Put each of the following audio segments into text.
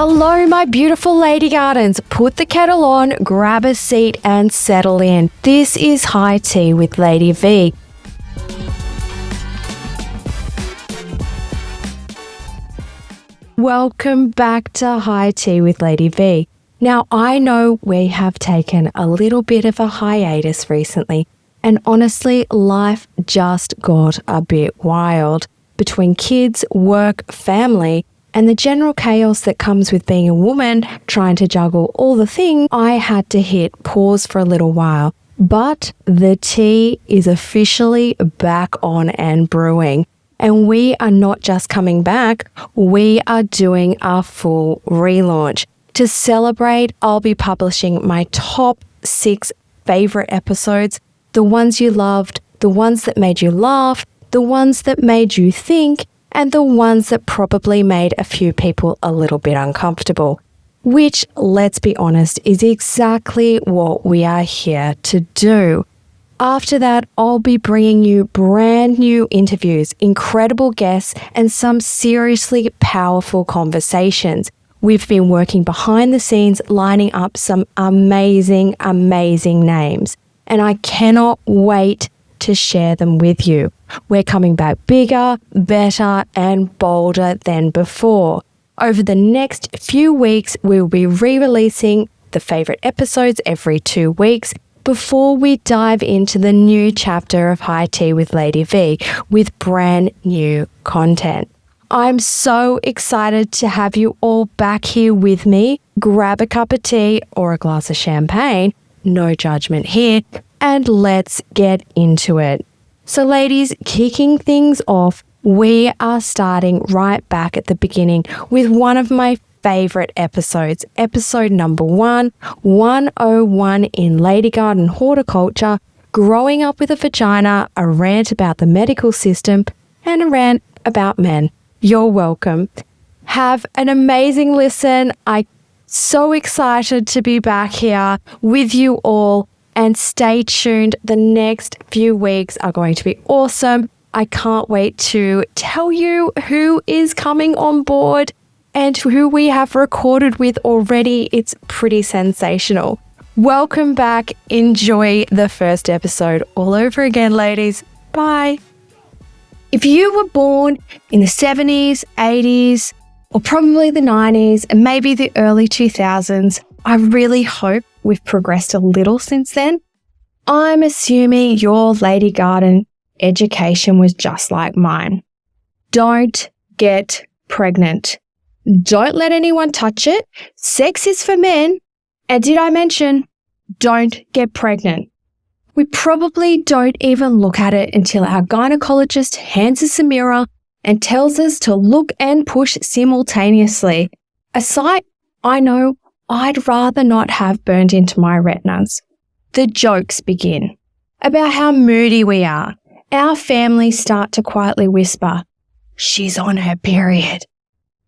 Hello, my beautiful lady gardens. Put the kettle on, grab a seat and settle in. This is High Tea with Lady V. Welcome back to High Tea with Lady V. Now, I know we have taken a little bit of a hiatus recently, and honestly, life just got a bit wild. Between kids, work, family, and the general chaos that comes with being a woman trying to juggle all the things, I had to hit pause for a little while. But the tea is officially back on and brewing. And we are not just coming back, we are doing our full relaunch. To celebrate, I'll be publishing my top 6 favorite episodes, the ones you loved, the ones that made you laugh, the ones that made you think, and the ones that probably made a few people a little bit uncomfortable. Which, let's be honest, is exactly what we are here to do. After that, I'll be bringing you brand new interviews, incredible guests, and some seriously powerful conversations. We've been working behind the scenes, lining up some amazing, amazing names, and I cannot wait to share them with you. We're coming back bigger, better, and bolder than before. Over the next few weeks, we'll be re-releasing the favorite episodes every 2 weeks before we dive into the new chapter of High Tea with Lady V with brand new content. I'm so excited to have you all back here with me. Grab a cup of tea or a glass of champagne, no judgment here, and let's get into it. So ladies, kicking things off, we are starting right back at the beginning with one of my favorite episodes, episode number 101 in Lady Garden Horticulture, Growing Up with a Vagina, a rant about the medical system, and a rant about men. You're welcome. Have an amazing listen. I'm so excited to be back here with you all. And stay tuned. The next few weeks are going to be awesome. I can't wait to tell you who is coming on board and who we have recorded with already. It's pretty sensational. Welcome back. Enjoy the first episode all over again, ladies. Bye. If you were born in the 70s, 80s, or probably the 90s, and maybe the early 2000s, I really hope we've progressed a little since then. I'm assuming your Lady Garden education was just like mine. Don't get pregnant. Don't let anyone touch it. Sex is for men. And did I mention, don't get pregnant. We probably don't even look at it until our gynecologist hands us a mirror and tells us to look and push simultaneously. A sight I know I'd rather not have burned into my retinas. The jokes begin about how moody we are. Our families start to quietly whisper, "She's on her period."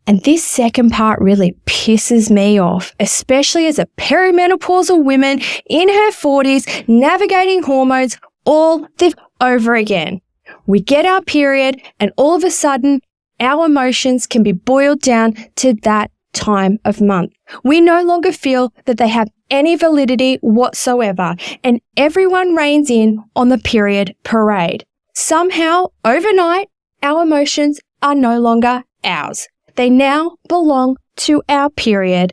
And this second part really pisses me off, especially as a perimenopausal woman in her 40s navigating hormones all over again. We get our period and all of a sudden our emotions can be boiled down to that time of month. We no longer feel that they have any validity whatsoever, and everyone reins in on the period parade. Somehow, overnight, our emotions are no longer ours. They now belong to our period.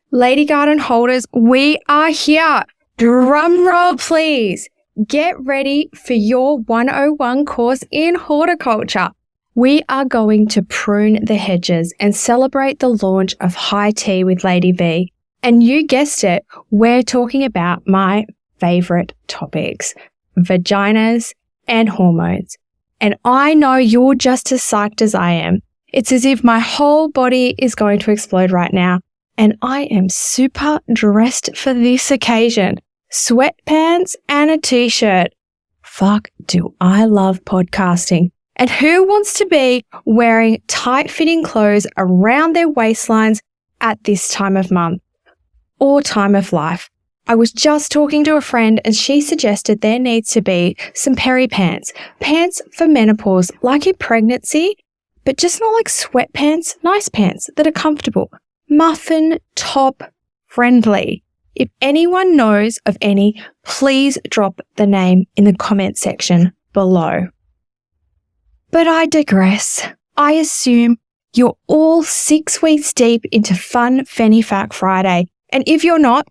Lady Garden holders, we are here. Drum roll, please. Get ready for your 101 course in horticulture. We are going to prune the hedges and celebrate the launch of High Tea with Lady V. And you guessed it, we're talking about my favorite topics, vaginas and hormones. And I know you're just as psyched as I am. It's as if my whole body is going to explode right now. And I am super dressed for this occasion. Sweatpants and a t-shirt. Fuck, do I love podcasting. And who wants to be wearing tight-fitting clothes around their waistlines at this time of month or time of life? I was just talking to a friend and she suggested there needs to be some peri pants, pants for menopause, like in pregnancy, but just not like sweatpants, nice pants that are comfortable. muffin top friendly. If anyone knows of any, please drop the name in the comment section below. But I digress. I assume you're all 6 weeks deep into Fun Fanny Fact Friday. And if you're not,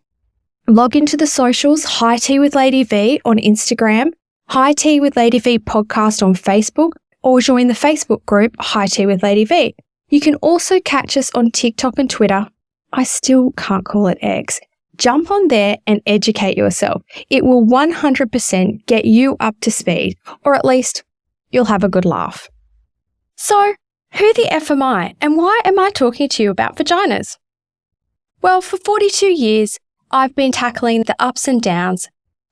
log into the socials, High Tea with Lady V on Instagram, High Tea with Lady V podcast on Facebook, or join the Facebook group High Tea with Lady V. You can also catch us on TikTok and Twitter. I still can't call it X. Jump on there and educate yourself. It will 100% get you up to speed, or at least you'll have a good laugh. So, who the F am I, and why am I talking to you about vaginas? Well, for 42 years, I've been tackling the ups and downs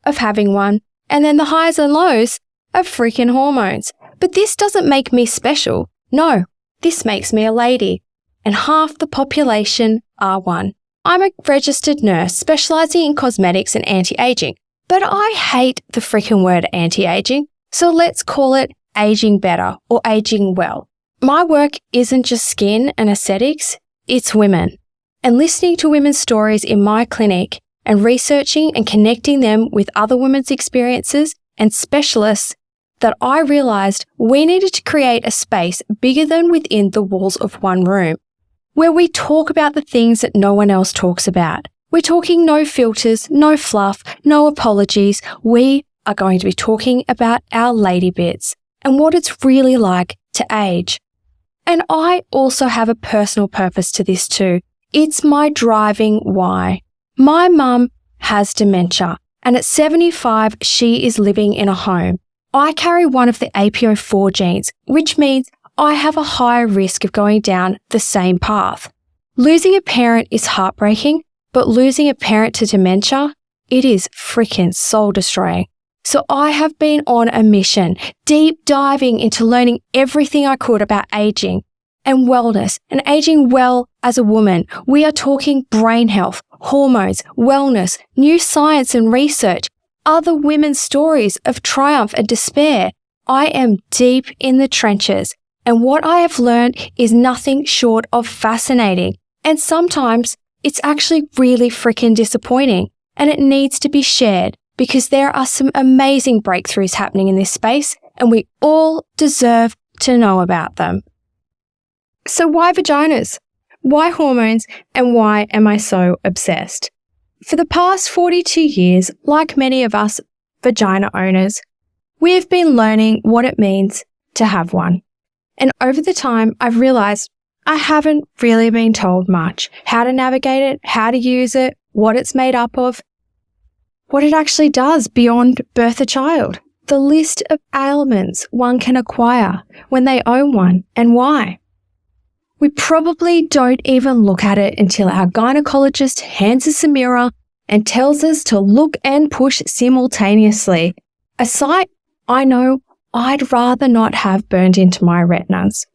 of having one, and then the highs and lows of freaking hormones. But this doesn't make me special. No, this makes me a lady, and half the population are one. I'm a registered nurse specialising in cosmetics and anti-aging, but I hate the freaking word anti-aging, so let's call it aging better or aging well. My work isn't just skin and aesthetics, it's women. And listening to women's stories in my clinic and researching and connecting them with other women's experiences and specialists, that I realised we needed to create a space bigger than within the walls of one room, where we talk about the things that no one else talks about. We're talking no filters, no fluff, no apologies. We are going to be talking about our lady bits and what it's really like to age. And I also have a personal purpose to this too. It's my driving why. My mum has dementia, and at 75, she is living in a home. I carry one of the APO4 genes, which means I have a higher risk of going down the same path. Losing a parent is heartbreaking, but losing a parent to dementia, it is freaking soul destroying. So I have been on a mission, deep diving into learning everything I could about aging and wellness and aging well as a woman. We are talking brain health, hormones, wellness, new science and research, other women's stories of triumph and despair. I am deep in the trenches, and what I have learned is nothing short of fascinating. And sometimes it's actually really freaking disappointing, and it needs to be shared because there are some amazing breakthroughs happening in this space, and we all deserve to know about them. So why vaginas? Why hormones? And why am I so obsessed? For the past 42 years, like many of us vagina owners, we have been learning what it means to have one. And over the time, I've realized I haven't really been told much. How to navigate it, how to use it, what it's made up of, what it actually does beyond birth a child, the list of ailments one can acquire when they own one, and why. We probably don't even look at it until our gynecologist hands us a mirror and tells us to look and push simultaneously, a sight I know I'd rather not have burned into my retinas.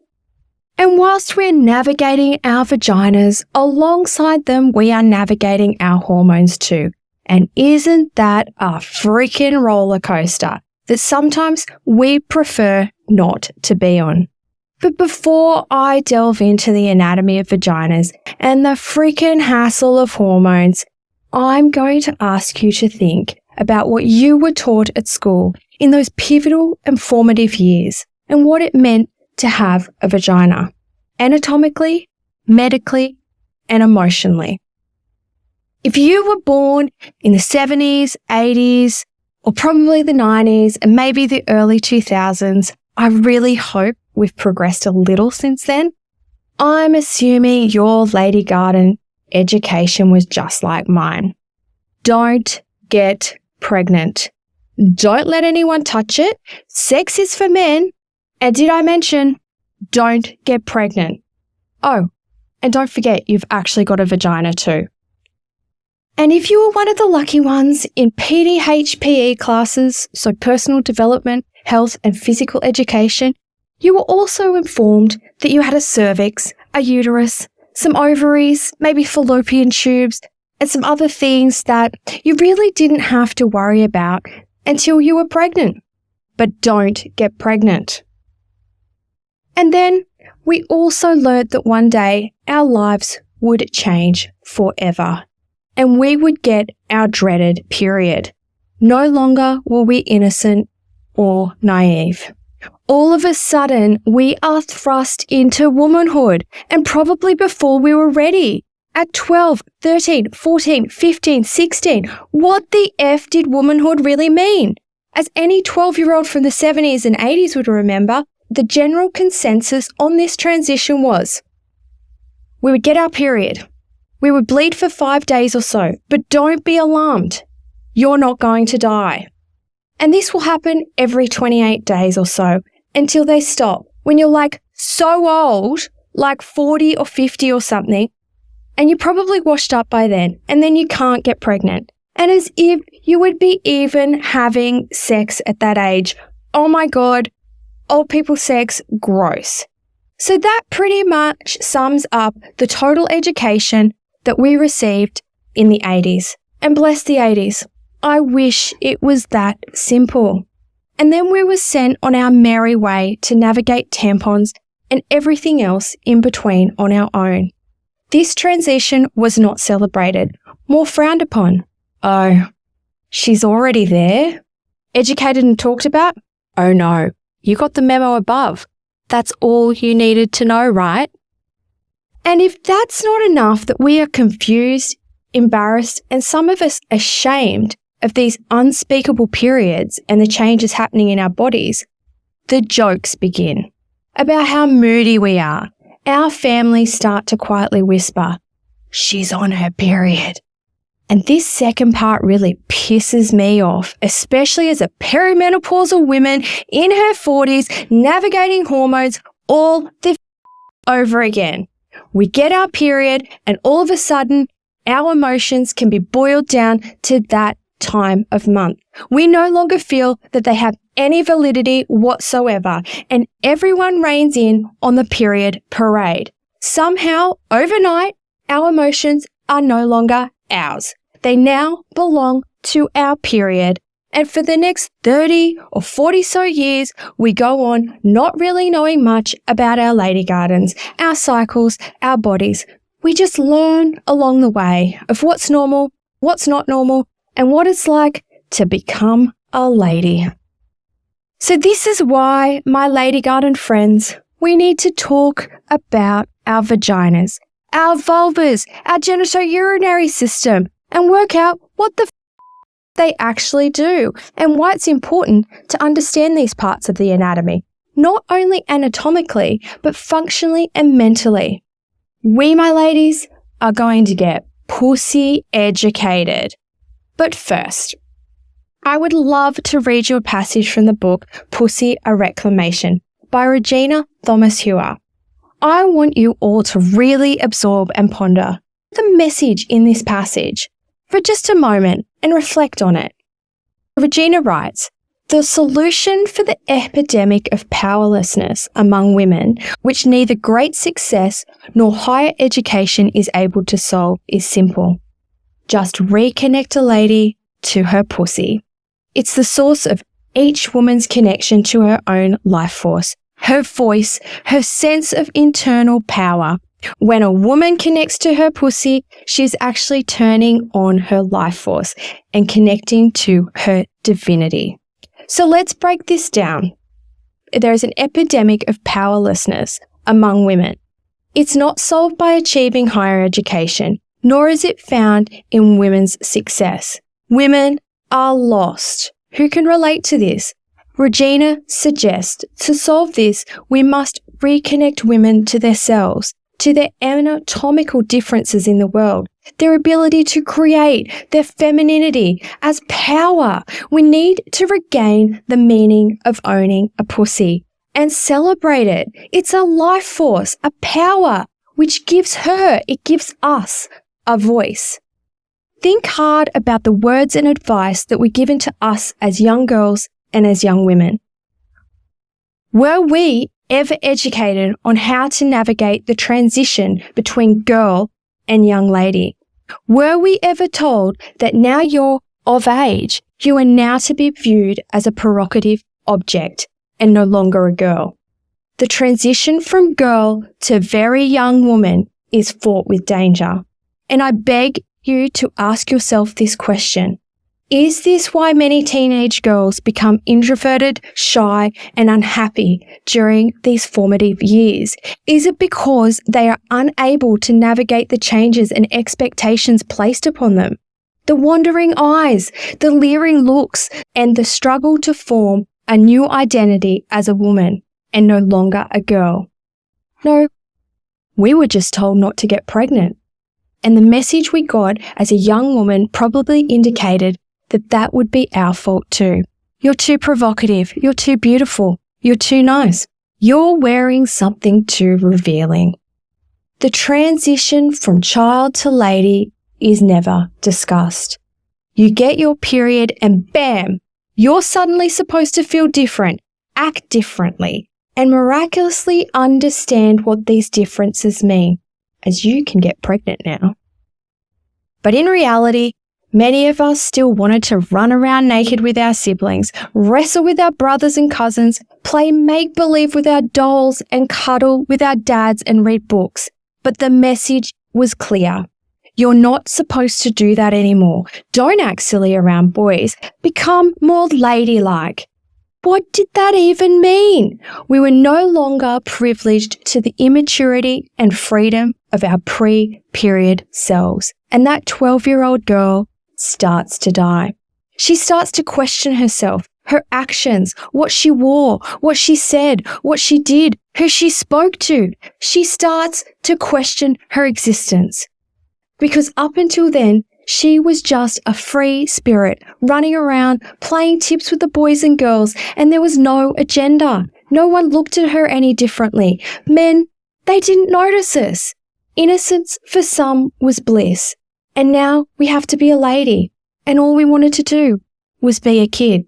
And whilst we're navigating our vaginas, alongside them we are navigating our hormones too. And isn't that a freaking roller coaster that sometimes we prefer not to be on? But before I delve into the anatomy of vaginas and the freaking hassle of hormones, I'm going to ask you to think about what you were taught at school in those pivotal and formative years and what it meant to have a vagina, anatomically, medically, and emotionally. If you were born in the 70s, 80s, or probably the 90s, and maybe the early 2000s, I really hope we've progressed a little since then. I'm assuming your lady garden education was just like mine. Don't get pregnant. Don't let anyone touch it. Sex is for men. And did I mention, don't get pregnant. Oh, and don't forget you've actually got a vagina too. And if you were one of the lucky ones in PDHPE classes, so personal development, health and physical education, you were also informed that you had a cervix, a uterus, some ovaries, maybe fallopian tubes, and some other things that you really didn't have to worry about until you were pregnant. But don't get pregnant. And then we also learned that one day our lives would change forever, and we would get our dreaded period. No longer were we innocent or naive. All of a sudden, we are thrust into womanhood, and probably before we were ready. At 12, 13, 14, 15, 16, what the F did womanhood really mean? As any 12-year-old from the 70s and 80s would remember, the general consensus on this transition was we would get our period. We would bleed for 5 days or so, but don't be alarmed. You're not going to die. And this will happen every 28 days or so until they stop. When you're like so old, like 40 or 50 or something, and you're probably washed up by then, and then you can't get pregnant. And as if you would be even having sex at that age. Oh my God, old people sex, gross. So that pretty much sums up the total education that we received in the 80s. And bless the 80s. I wish it was that simple. And then we were sent on our merry way to navigate tampons and everything else in between on our own. This transition was not celebrated, more frowned upon. Oh, she's already there? Educated and talked about? Oh no, you got the memo above. That's all you needed to know, right? And if that's not enough that we are confused, embarrassed, and some of us ashamed of these unspeakable periods and the changes happening in our bodies, the jokes begin about how moody we are. Our families start to quietly whisper, she's on her period. And this second part really pisses me off, especially as a perimenopausal woman in her 40s, navigating hormones all the over again. We get our period and all of a sudden, our emotions can be boiled down to that time of month. We no longer feel that they have any validity whatsoever, and everyone reins in on the period parade. Somehow, overnight, our emotions are no longer ours. They now belong to our period, and for the next 30 or 40 so years, we go on not really knowing much about our lady gardens, our cycles, our bodies. We just learn along the way of what's normal, what's not normal, and what it's like to become a lady. So this is why, my lady garden friends, we need to talk about our vaginas, our vulvas, our genitourinary system, and work out what the they actually do and why it's important to understand these parts of the anatomy, not only anatomically, but functionally and mentally. We, my ladies, are going to get pussy educated. But first, I would love to read you a passage from the book Pussy, a Reclamation by Regina Thomas Hewer. I want you all to really absorb and ponder the message in this passage for just a moment and reflect on it. Regina writes, the solution for the epidemic of powerlessness among women, which neither great success nor higher education is able to solve, is simple. Just reconnect a lady to her pussy. It's the source of each woman's connection to her own life force, her voice, her sense of internal power. When a woman connects to her pussy, she's actually turning on her life force and connecting to her divinity. So let's break this down. There is an epidemic of powerlessness among women. It's not solved by achieving higher education, nor is it found in women's success. Women are lost. Who can relate to this? Regina suggests to solve this, we must reconnect women to themselves, to their anatomical differences in the world, their ability to create, their femininity as power. We need to regain the meaning of owning a pussy and celebrate it. It's a life force, a power, which gives us a voice. Think hard about the words and advice that were given to us as young girls and as young women. Were we ever educated on how to navigate the transition between girl and young lady? Were we ever told that now you're of age, you are now to be viewed as a prerogative object and no longer a girl? The transition from girl to very young woman is fraught with danger. And I beg you to ask yourself this question. Is this why many teenage girls become introverted, shy, and unhappy during these formative years? Is it because they are unable to navigate the changes and expectations placed upon them? The wandering eyes, the leering looks, and the struggle to form a new identity as a woman and no longer a girl. No, we were just told not to get pregnant. And the message we got as a young woman probably indicated that that would be our fault too. You're too provocative. You're too beautiful. You're too nice. You're wearing something too revealing. The transition from child to lady is never discussed. You get your period and bam, you're suddenly supposed to feel different, act differently, and miraculously understand what these differences mean, as you can get pregnant now. But in reality, many of us still wanted to run around naked with our siblings, wrestle with our brothers and cousins, play make-believe with our dolls, and cuddle with our dads and read books. But the message was clear. You're not supposed to do that anymore. Don't act silly around boys. Become more ladylike. What did that even mean? We were no longer privileged to the immaturity and freedom of our pre-period selves. And that 12-year-old girl starts to die. She starts to question herself, her actions, what she wore, what she said, what she did, who she spoke to. She starts to question her existence. Because up until then, she was just a free spirit running around, playing tips with the boys and girls, and there was no agenda. No one looked at her any differently. Men, they didn't notice us. Innocence for some was bliss. And now we have to be a lady. And all we wanted to do was be a kid.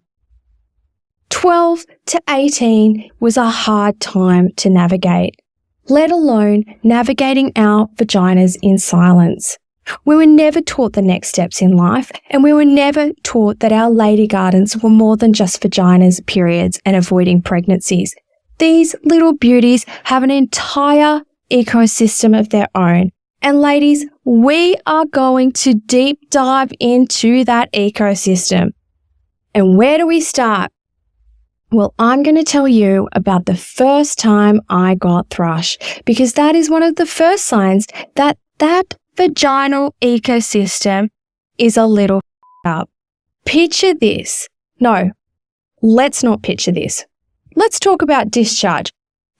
12 to 18 was a hard time to navigate, let alone navigating our vaginas in silence. We were never taught the next steps in life, and we were never taught that our lady gardens were more than just vaginas, periods, and avoiding pregnancies. These little beauties have an entire ecosystem of their own. And ladies, we are going to deep dive into that ecosystem. And where do we start? Well, I'm going to tell you about the first time I got thrush, because that is one of the first signs that vaginal ecosystem is a little up. Picture this. No, let's not picture this. Let's talk about discharge.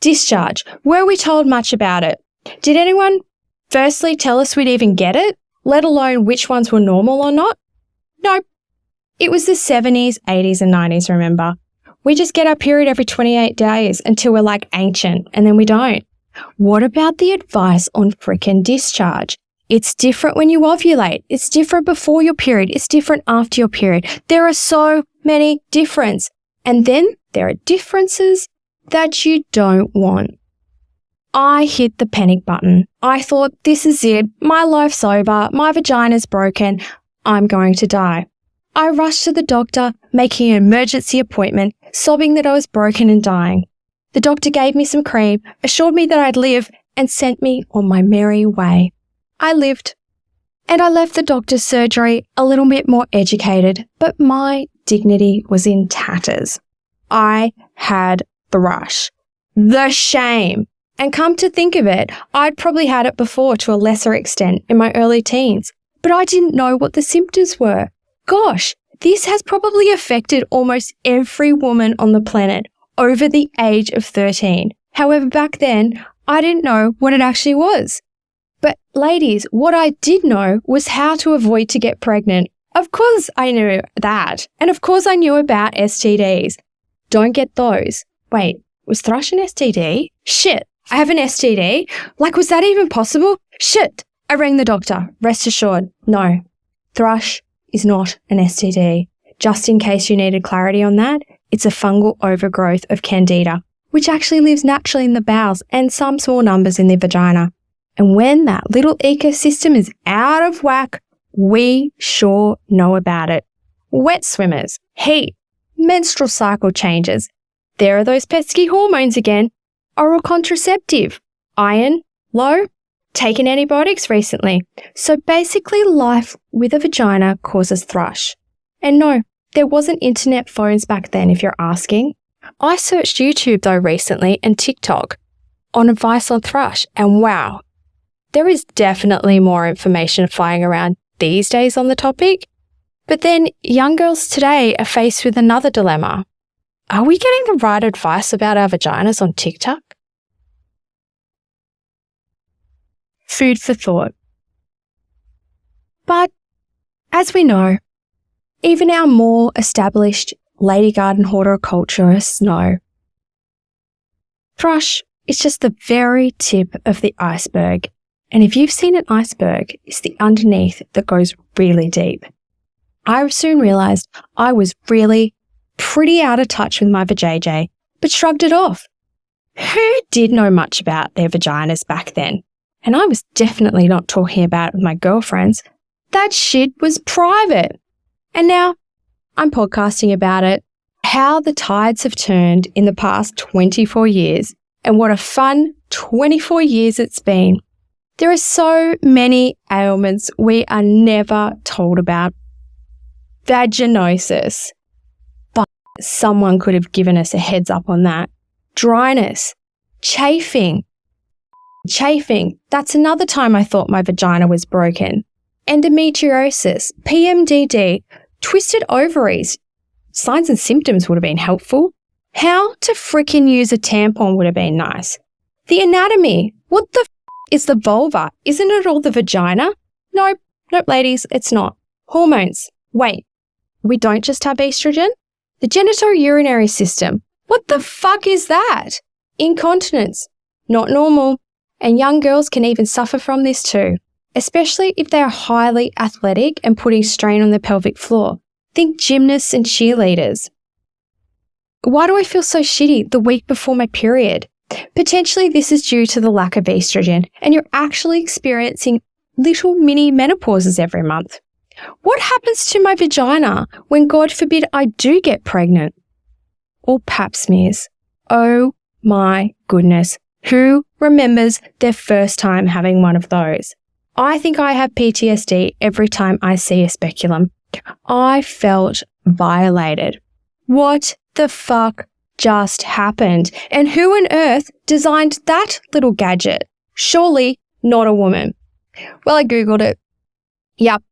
Discharge. Were we told much about it? Did anyone firstly tell us we'd even get it, let alone which ones were normal or not? No. It was the 70s, 80s, and 90s, remember? We just get our period every 28 days until we're like ancient, and then we don't. What about the advice on frickin' discharge? It's different when you ovulate. It's different before your period. It's different after your period. There are so many differences. And then there are differences that you don't want. I hit the panic button. I thought, this is it. My life's over. My vagina's broken. I'm going to die. I rushed to the doctor, making an emergency appointment, sobbing that I was broken and dying. The doctor gave me some cream, assured me that I'd live, and sent me on my merry way. I lived. And I left the doctor's surgery a little bit more educated, but my dignity was in tatters. I had thrush. The shame. And come to think of it, I'd probably had it before to a lesser extent in my early teens, but I didn't know what the symptoms were. Gosh, this has probably affected almost every woman on the planet over the age of 13. However, back then, I didn't know what it actually was. But ladies, what I did know was how to avoid to get pregnant. Of course I knew that. And of course I knew about STDs. Don't get those. Wait, was thrush an STD? Shit, I have an STD? Like, was that even possible? Shit, I rang the doctor. Rest assured, no. Thrush is not an STD. Just in case you needed clarity on that, it's a fungal overgrowth of candida, which actually lives naturally in the bowels and some small numbers in the vagina. And when that little ecosystem is out of whack, we sure know about it. Wet swimmers, heat, menstrual cycle changes. There are those pesky hormones again. Oral contraceptive, iron, low, taken antibiotics recently. So basically, life with a vagina causes thrush. And no, there wasn't internet phones back then, if you're asking. I searched YouTube though recently and TikTok on advice on thrush, and wow, there is definitely more information flying around these days on the topic. But then young girls today are faced with another dilemma. Are we getting the right advice about our vaginas on TikTok? Food for thought. But as we know, even our more established lady garden horticulturists know, thrush is just the very tip of the iceberg. And if you've seen an iceberg, it's the underneath that goes really deep. I soon realised I was really pretty out of touch with my vajayjay, but shrugged it off. Who did know much about their vaginas back then? And I was definitely not talking about it with my girlfriends. That shit was private. And now I'm podcasting about it, how the tides have turned in the past 24 years, and what a fun 24 years it's been. There are so many ailments we are never told about. Vaginosis. But someone could have given us a heads up on that. Dryness. Chafing. That's another time I thought my vagina was broken. Endometriosis. PMDD. Twisted ovaries. Signs and symptoms would have been helpful. How to frickin' use a tampon would have been nice. The anatomy. What the is the vulva? Isn't it all the vagina? Nope, ladies, it's not. Hormones. Wait, we don't just have estrogen? The genitourinary system. What the fuck is that? Incontinence. Not normal. And young girls can even suffer from this too, especially if they are highly athletic and putting strain on the pelvic floor. Think gymnasts and cheerleaders. Why do I feel so shitty the week before my period? Potentially this is due to the lack of estrogen and you're actually experiencing little mini menopauses every month. What happens to my vagina when, God forbid, I do get pregnant? Or pap smears. Oh my goodness. Who remembers their first time having one of those? I think I have PTSD every time I see a speculum. I felt violated. What the fuck just happened? And who on earth designed that little gadget? Surely not a woman. Well, I Googled it. Yep,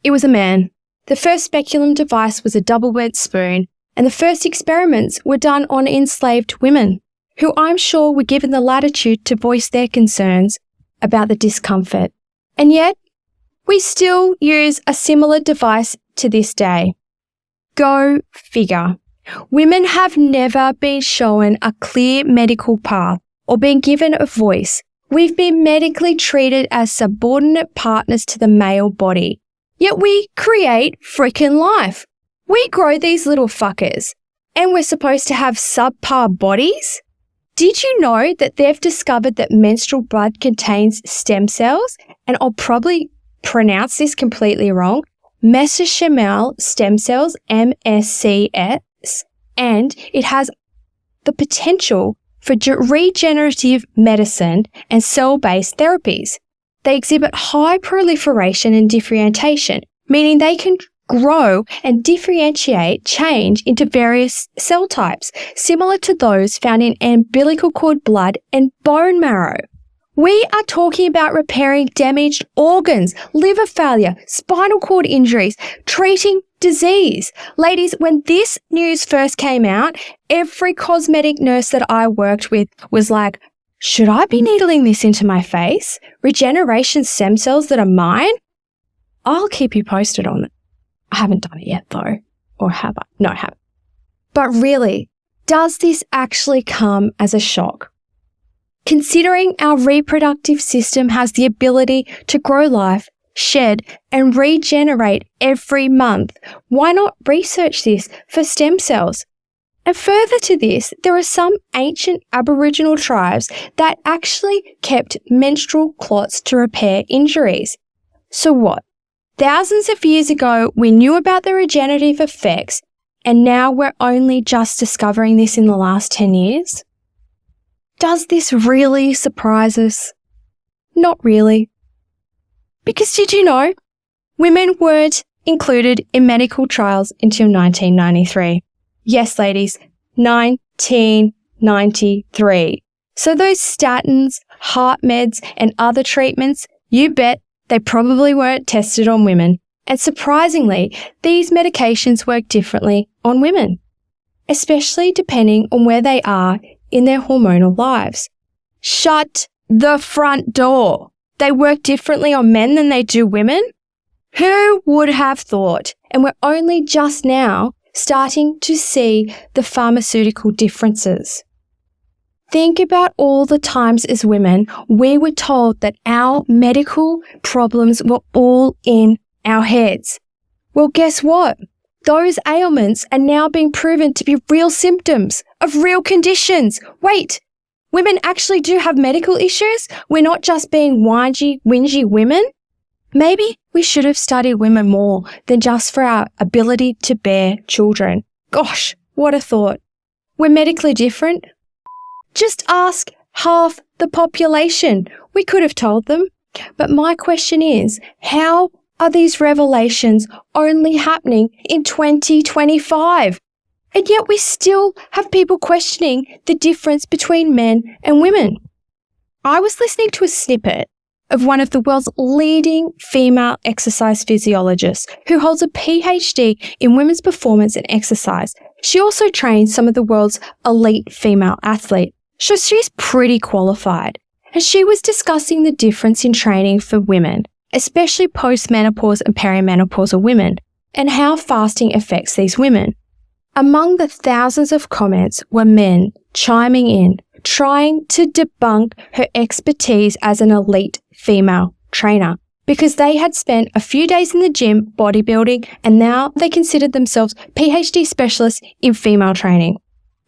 it was a man. The first speculum device was a double-bent spoon, and the first experiments were done on enslaved women, who I'm sure were given the latitude to voice their concerns about the discomfort. And yet, we still use a similar device to this day. Go figure. Women have never been shown a clear medical path or been given a voice. We've been medically treated as subordinate partners to the male body. Yet we create freaking life. We grow these little fuckers, and we're supposed to have subpar bodies? Did you know that they've discovered that menstrual blood contains stem cells? And I'll probably pronounce this completely wrong. Mesenchymal stem cells, MSCS, and it has the potential for regenerative medicine and cell-based therapies. They exhibit high proliferation and differentiation, meaning they can grow and differentiate change into various cell types, similar to those found in umbilical cord blood and bone marrow. We are talking about repairing damaged organs, liver failure, spinal cord injuries, treating disease. Ladies, when this news first came out, every cosmetic nurse that I worked with was like, should I be needling this into my face? Regeneration stem cells that are mine? I'll keep you posted on it. I haven't done it yet though. Or have I? No, I haven't. But really, does this actually come as a shock? Considering our reproductive system has the ability to grow life, shed, and regenerate every month, why not research this for stem cells? And further to this, there are some ancient Aboriginal tribes that actually kept menstrual clots to repair injuries. So what? Thousands of years ago, we knew about the regenerative effects, and now we're only just discovering this in the last 10 years? Does this really surprise us? Not really. Because did you know, women weren't included in medical trials until 1993. Yes, ladies, 1993. So those statins, heart meds, and other treatments, you bet they probably weren't tested on women. And surprisingly, these medications work differently on women, especially depending on where they are in their hormonal lives. Shut the front door. They work differently on men than they do women? Who would have thought? And we're only just now starting to see the pharmaceutical differences. Think about all the times as women we were told that our medical problems were all in our heads. Well, guess what? Those ailments are now being proven to be real symptoms of real conditions. Wait, women actually do have medical issues? We're not just being whingy women? Maybe we should have studied women more than just for our ability to bear children. Gosh, what a thought. We're medically different? Just ask half the population. We could have told them. But my question is, how are these revelations only happening in 2025? And yet we still have people questioning the difference between men and women. I was listening to a snippet of one of the world's leading female exercise physiologists who holds a PhD in women's performance and exercise. She also trains some of the world's elite female athletes. So she's pretty qualified. And she was discussing the difference in training for women, especially post-menopause and perimenopausal women, and how fasting affects these women. Among the thousands of comments were men chiming in, trying to debunk her expertise as an elite female trainer, because they had spent a few days in the gym bodybuilding and now they considered themselves PhD specialists in female training.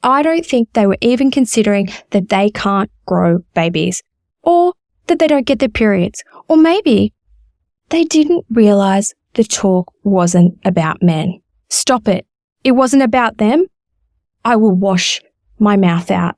I don't think they were even considering that they can't grow babies, or that they don't get their periods, or maybe they didn't realize the talk wasn't about men. Stop it. It wasn't about them. I will wash my mouth out.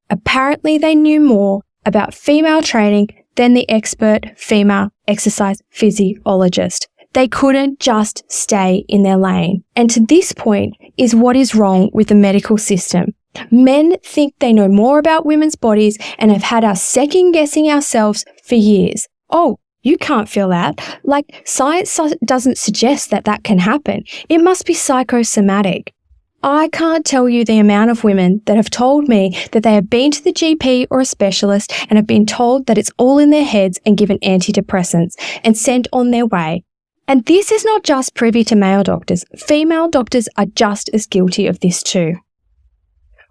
Apparently they knew more about female training than the expert female exercise physiologist. They couldn't just stay in their lane. And to this point is what is wrong with the medical system. Men think they know more about women's bodies and have had us second guessing ourselves for years. Oh, you can't feel that. Like, science doesn't suggest that that can happen. It must be psychosomatic. I can't tell you the amount of women that have told me that they have been to the GP or a specialist and have been told that it's all in their heads and given antidepressants and sent on their way. And this is not just privy to male doctors. Female doctors are just as guilty of this too.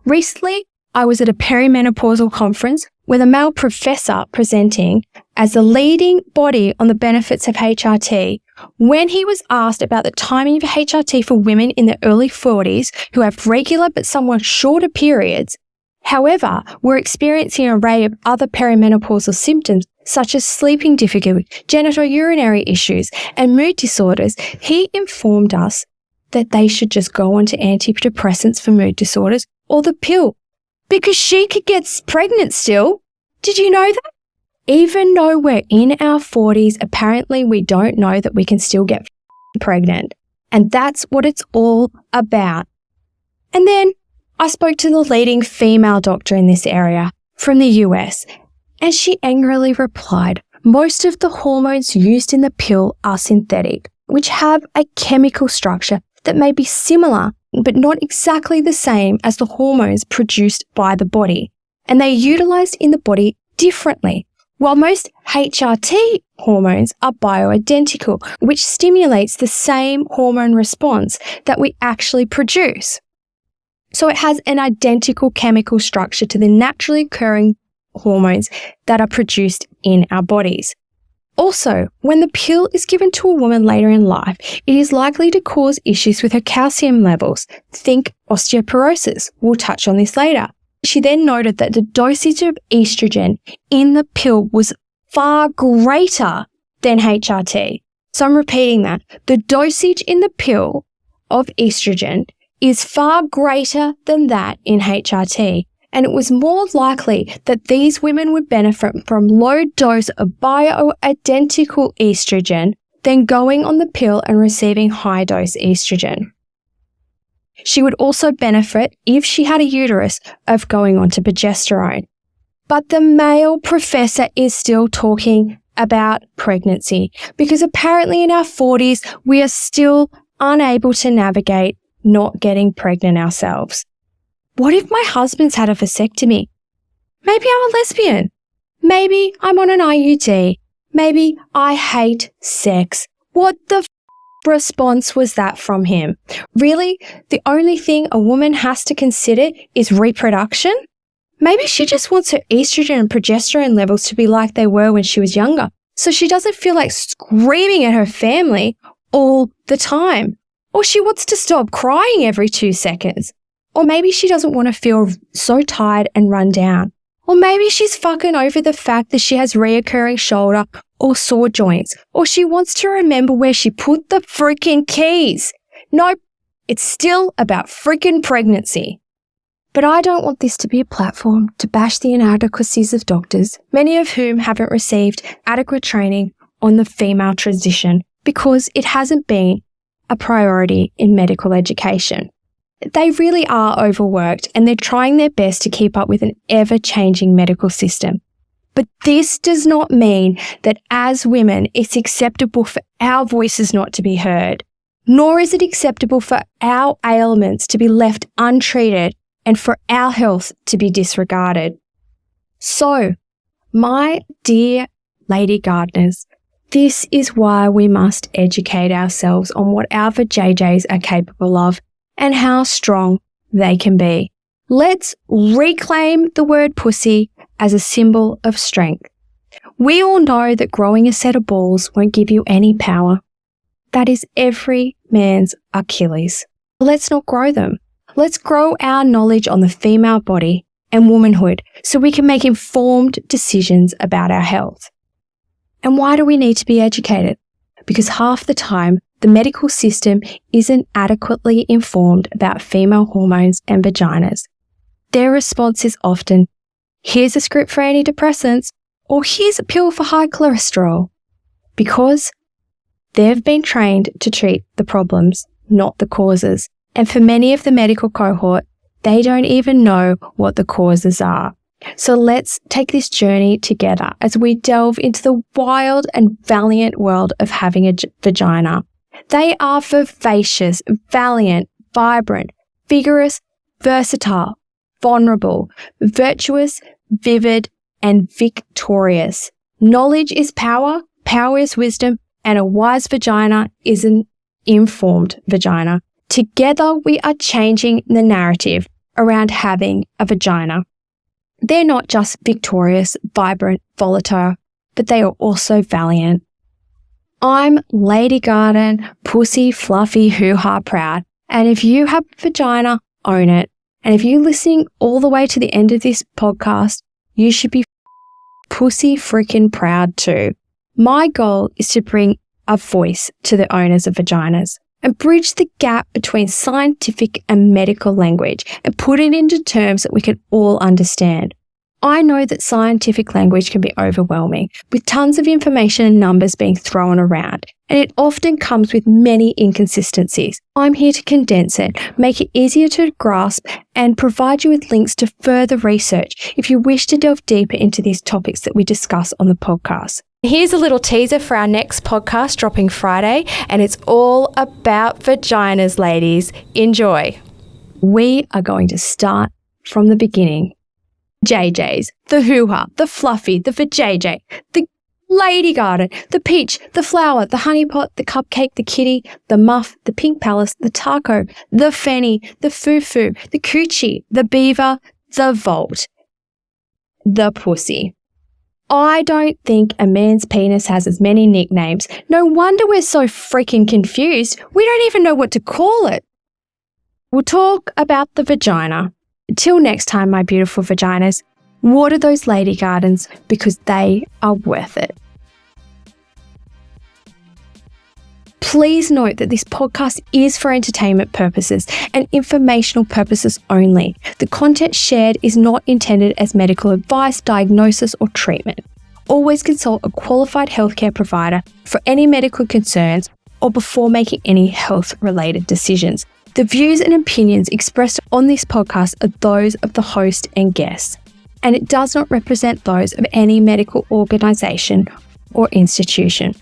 Recently, I was at a perimenopausal conference with a male professor presenting as the leading body on the benefits of HRT. When he was asked about the timing of HRT for women in their early 40s who have regular but somewhat shorter periods, however, were experiencing an array of other perimenopausal symptoms such as sleeping difficulty, genitourinary issues, and mood disorders, he informed us that they should just go on to antidepressants for mood disorders or the pill, because she could get pregnant still. Did you know that? Even though we're in our 40s, apparently we don't know that we can still get pregnant. And that's what it's all about. And then I spoke to the leading female doctor in this area from the US, and she angrily replied, most of the hormones used in the pill are synthetic, which have a chemical structure that may be similar but not exactly the same as the hormones produced by the body, and they're utilized in the body differently. While most HRT hormones are bioidentical, which stimulates the same hormone response that we actually produce. So it has an identical chemical structure to the naturally occurring hormones that are produced in our bodies. Also, when the pill is given to a woman later in life, it is likely to cause issues with her calcium levels. Think osteoporosis. We'll touch on this later. She then noted that the dosage of estrogen in the pill was far greater than HRT. So I'm repeating that. The dosage in the pill of estrogen is far greater than that in HRT. and it was more likely that these women would benefit from low dose of bioidentical estrogen than going on the pill and receiving high dose estrogen. She would also benefit, if she had a uterus, of going on to progesterone. But the male professor is still talking about pregnancy because apparently in our 40s, we are still unable to navigate not getting pregnant ourselves. What if my husband's had a vasectomy? Maybe I'm a lesbian. Maybe I'm on an IUD. Maybe I hate sex. What the response was that from him? Really? The only thing a woman has to consider is reproduction? Maybe she just wants her estrogen and progesterone levels to be like they were when she was younger, so she doesn't feel like screaming at her family all the time. Or she wants to stop crying every 2 seconds. Or maybe she doesn't want to feel so tired and run down. Or maybe she's fucking over the fact that she has reoccurring shoulder or sore joints. Or she wants to remember where she put the freaking keys. Nope, it's still about freaking pregnancy. But I don't want this to be a platform to bash the inadequacies of doctors, many of whom haven't received adequate training on the female transition because it hasn't been a priority in medical education. They really are overworked and they're trying their best to keep up with an ever-changing medical system. But this does not mean that as women, it's acceptable for our voices not to be heard, nor is it acceptable for our ailments to be left untreated and for our health to be disregarded. So, my dear lady gardeners, this is why we must educate ourselves on what our vajayjays are capable of and how strong they can be. Let's reclaim the word pussy as a symbol of strength. We all know that growing a set of balls won't give you any power. That is every man's Achilles. Let's not grow them. Let's grow our knowledge on the female body and womanhood so we can make informed decisions about our health. And why do we need to be educated? Because half the time, the medical system isn't adequately informed about female hormones and vaginas. Their response is often, here's a script for antidepressants, or here's a pill for high cholesterol, because they've been trained to treat the problems, not the causes. And for many of the medical cohort, they don't even know what the causes are. So let's take this journey together as we delve into the wild and valiant world of having a vagina. They are vivacious, valiant, vibrant, vigorous, versatile, vulnerable, virtuous, vivid, and victorious. Knowledge is power, power is wisdom, and a wise vagina is an informed vagina. Together, we are changing the narrative around having a vagina. They're not just victorious, vibrant, volatile, but they are also valiant. I'm Lady Garden, pussy, fluffy, hoo-ha proud. And if you have a vagina, own it. And if you're listening all the way to the end of this podcast, you should be pussy freaking proud too. My goal is to bring a voice to the owners of vaginas and bridge the gap between scientific and medical language and put it into terms that we can all understand. I know that scientific language can be overwhelming, with tons of information and numbers being thrown around, and it often comes with many inconsistencies. I'm here to condense it, make it easier to grasp, and provide you with links to further research if you wish to delve deeper into these topics that we discuss on the podcast. Here's a little teaser for our next podcast dropping Friday, and it's all about vaginas, ladies. Enjoy. We are going to start from the beginning. JJs, the hoo-ha, the fluffy, the vajayjay, the lady garden, the peach, the flower, the honey pot, the cupcake, the kitty, the muff, the pink palace, the taco, the fanny, the foo-foo, the coochie, the beaver, the vault, the pussy. I don't think a man's penis has as many nicknames. No wonder we're so freaking confused. We don't even know what to call it. We'll talk about the vagina. Until next time, my beautiful vaginas, water those lady gardens because they are worth it. Please note that this podcast is for entertainment purposes and informational purposes only. The content shared is not intended as medical advice, diagnosis, or treatment. Always consult a qualified healthcare provider for any medical concerns or before making any health-related decisions. The views and opinions expressed on this podcast are those of the host and guests, and it does not represent those of any medical organisation or institution.